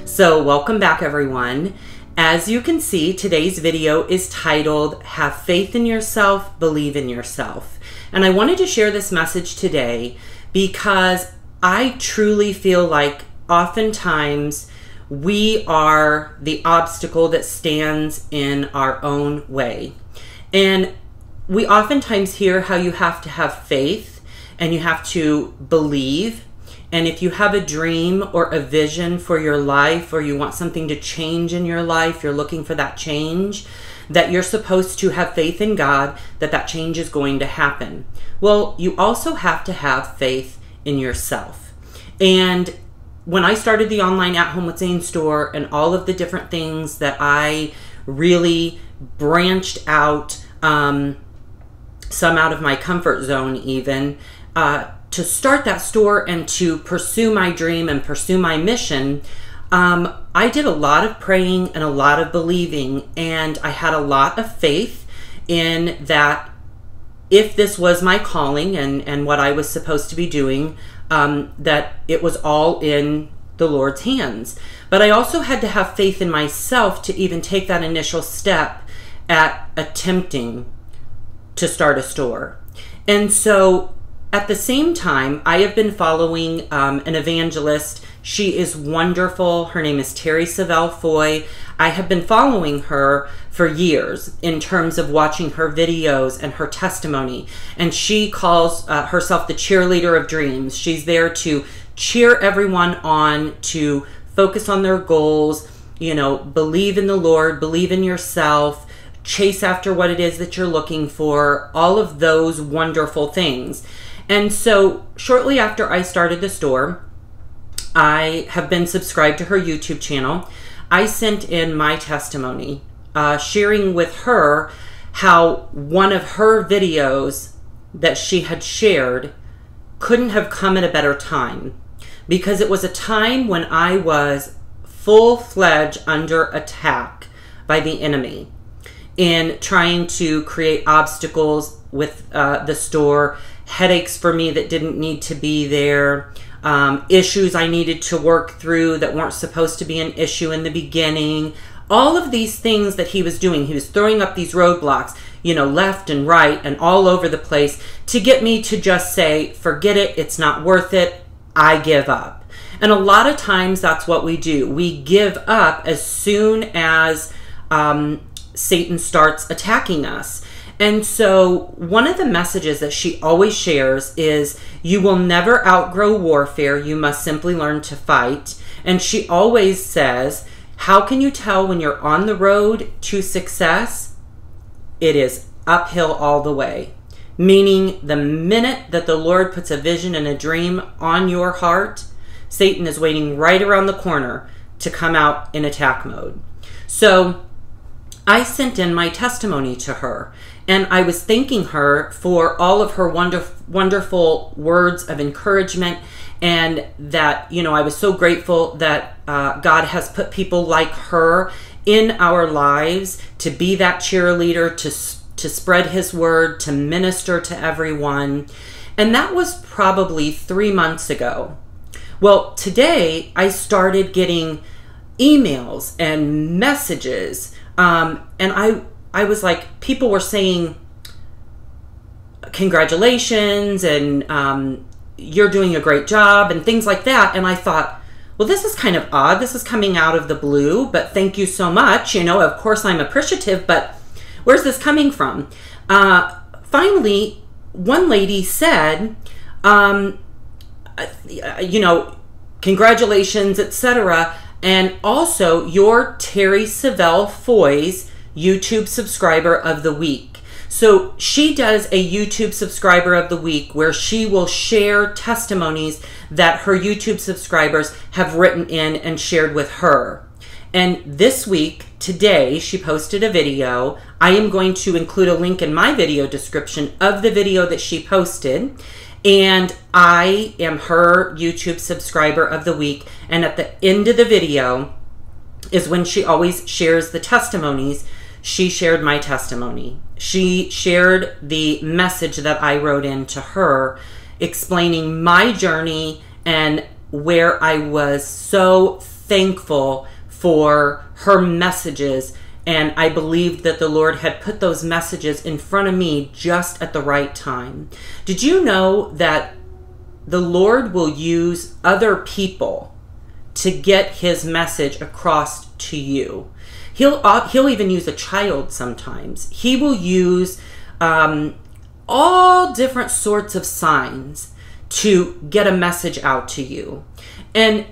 So welcome back, everyone. As you can see, today's video is titled, Have Faith in Yourself, Believe in Yourself. And I wanted to share this message today because I truly feel like oftentimes we are the obstacle that stands in our own way. And we oftentimes hear how you have to have faith and you have to believe. And if you have a dream or a vision for your life, or you want something to change in your life, you're looking for that change, that you're supposed to have faith in God that that change is going to happen. Well, you also have to have faith in yourself. And when I started the online At Home with Zane store and all of the different things that I really branched out, some out of my comfort zone even, to start that store and to pursue my dream and pursue my mission, I did a lot of praying and a lot of believing, and I had a lot of faith in that if this was my calling and what I was supposed to be doing, that it was all in the Lord's hands. But I also had to have faith in myself to even take that initial step at attempting to start a store. And so at the same time, I have been following an evangelist. She is wonderful. Her name is Terri Savelle Foy. I have been following her for years in terms of watching her videos and her testimony. And she calls herself the cheerleader of dreams. She's there to cheer everyone on, to focus on their goals, believe in the Lord, believe in yourself, chase after what it is that you're looking for, all of those wonderful things. And so shortly after I started the store, I have been subscribed to her YouTube channel. I sent in my testimony, sharing with her how one of her videos that she had shared couldn't have come at a better time, because it was a time when I was full-fledged under attack by the enemy in trying to create obstacles with the store, headaches for me that didn't need to be there, issues I needed to work through that weren't supposed to be an issue in the beginning. All of these things that he was doing, he was throwing up these roadblocks, left and right and all over the place to get me to just say, forget it, it's not worth it, I give up. And a lot of times that's what we do. We give up as soon as Satan starts attacking us. And so one of the messages that she always shares is, you will never outgrow warfare. You must simply learn to fight. And she always says, how can you tell when you're on the road to success? It is uphill all the way. Meaning the minute that the Lord puts a vision and a dream on your heart, Satan is waiting right around the corner to come out in attack mode. So I sent in my testimony to her, and I was thanking her for all of her wonderful words of encouragement, and that, I was so grateful that God has put people like her in our lives to be that cheerleader, to spread his word, to minister to everyone. And that was probably 3 months ago. Well, today I started getting emails and messages, and I was like, people were saying, congratulations, and you're doing a great job, and things like that. And I thought, well, this is kind of odd. This is coming out of the blue, but thank you so much. Of course I'm appreciative, but where's this coming from? Finally, one lady said, congratulations, etc. And also, you're Terri Savelle Foy's YouTube subscriber of the week. So she does a YouTube subscriber of the week where she will share testimonies that her YouTube subscribers have written in and shared with her. And this week, today, she posted a video. I am going to include a link in my video description of the video that she posted. And I am her YouTube subscriber of the week. And at the end of the video is when she always shares the testimonies. She shared my testimony. She shared the message that I wrote in to her, explaining my journey and where I was so thankful for her messages, and I believed that the Lord had put those messages in front of me just at the right time. Did you know that the Lord will use other people to get his message across to you? He'll even use a child sometimes. He will use all different sorts of signs to get a message out to you. And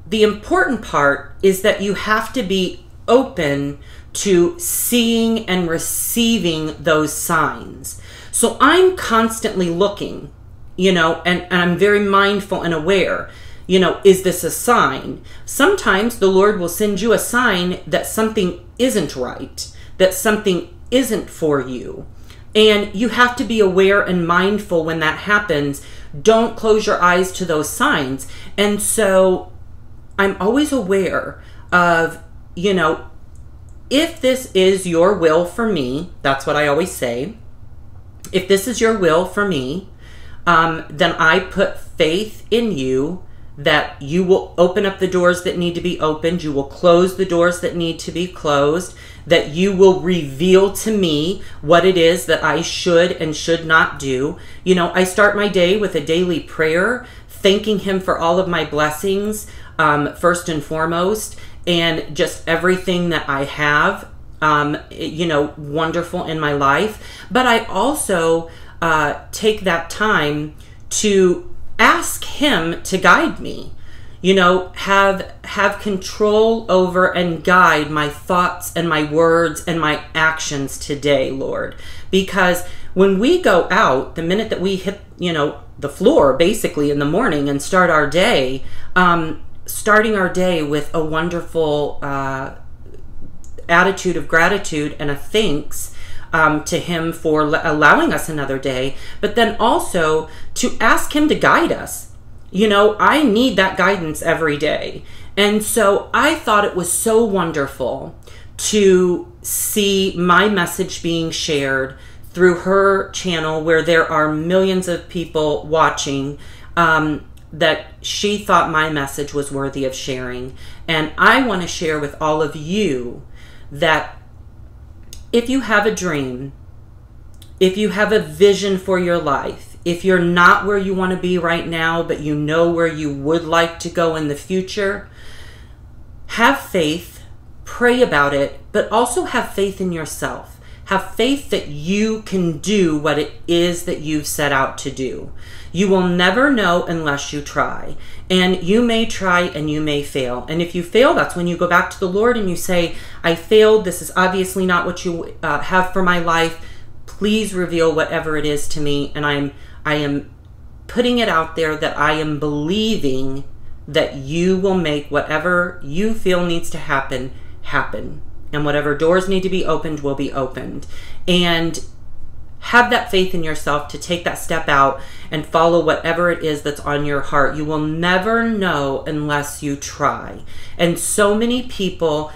the important part is that you have to be open to seeing and receiving those signs. So I'm constantly looking, and I'm very mindful and aware, is this a sign? Sometimes the Lord will send you a sign that something isn't right, that something isn't for you. And you have to be aware and mindful when that happens. Don't close your eyes to those signs. And so I'm always aware of, if this is your will for me, that's what I always say. If this is your will for me, then I put faith in you that you will open up the doors that need to be opened. You will close the doors that need to be closed. That you will reveal to me what it is that I should and should not do. I start my day with a daily prayer, thanking him for all of my blessings, first and foremost, and just everything that I have, wonderful in my life. But I also take that time to ask him to guide me, have control over and guide my thoughts and my words and my actions today, Lord. Because when we go out, the minute that we hit, the floor basically in the morning and start our day, starting our day with a wonderful attitude of gratitude and a thanks to him for allowing us another day, but then also to ask him to guide us. I need that guidance every day. And so I thought it was so wonderful to see my message being shared through her channel, where there are millions of people watching, that she thought my message was worthy of sharing. And I want to share with all of you that if you have a dream, if you have a vision for your life, if you're not where you want to be right now, but you know where you would like to go in the future, have faith, pray about it, but also have faith in yourself. Have faith that you can do what it is that you've set out to do. You will never know unless you try. And you may try and you may fail. And if you fail, that's when you go back to the Lord and you say, I failed. This is obviously not what you have for my life. Please reveal whatever it is to me. And I am putting it out there that I am believing that you will make whatever you feel needs to happen, happen. And whatever doors need to be opened will be opened. And have that faith in yourself to take that step out and follow whatever it is that's on your heart. You will never know unless you try. And so many people,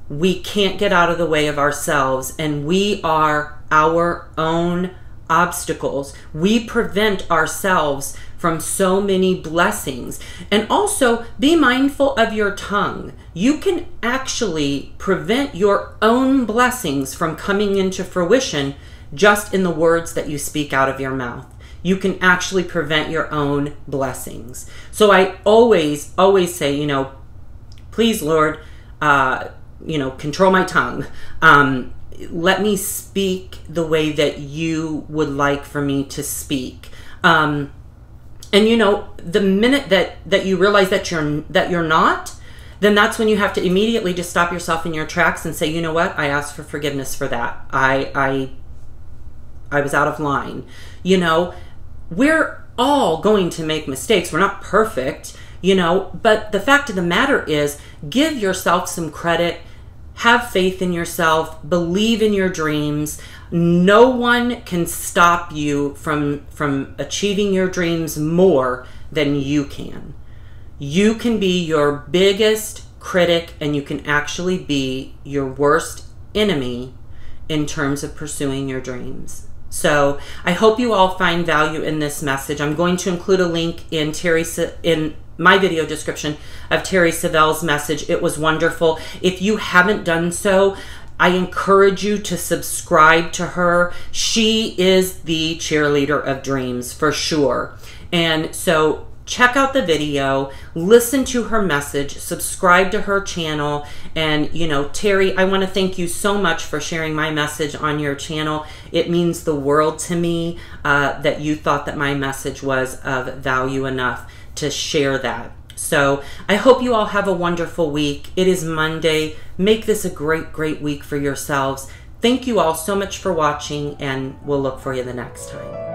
we can't get out of the way of ourselves, and we are our own obstacles. We prevent ourselves from so many blessings. And also be mindful of your tongue. You can actually prevent your own blessings from coming into fruition just in the words that you speak out of your mouth. You can actually prevent your own blessings. So I always say, please, Lord, control my tongue. Let me speak the way that you would like for me to speak. And the minute that you realize that you're not, then that's when you have to immediately just stop yourself in your tracks and say, you know what? I asked for forgiveness for that. I was out of line. We're all going to make mistakes. We're not perfect, but the fact of the matter is, give yourself some credit. Have faith in yourself. Believe in your dreams. No one can stop you from achieving your dreams more than you can. You can be your biggest critic, and you can actually be your worst enemy in terms of pursuing your dreams. So I hope you all find value in this message. I'm going to include a link in my video description of Terri Savelle's message. It was wonderful. If you haven't done so, I encourage you to subscribe to her. She is the cheerleader of dreams for sure. And so check out the video, listen to her message, subscribe to her channel. And, you know, Terri, I want to thank you so much for sharing my message on your channel. It means the world to me that you thought that my message was of value enough to share that. So I hope you all have a wonderful week. It is Monday. Make this a great, great week for yourselves. Thank you all so much for watching, and we'll look for you the next time.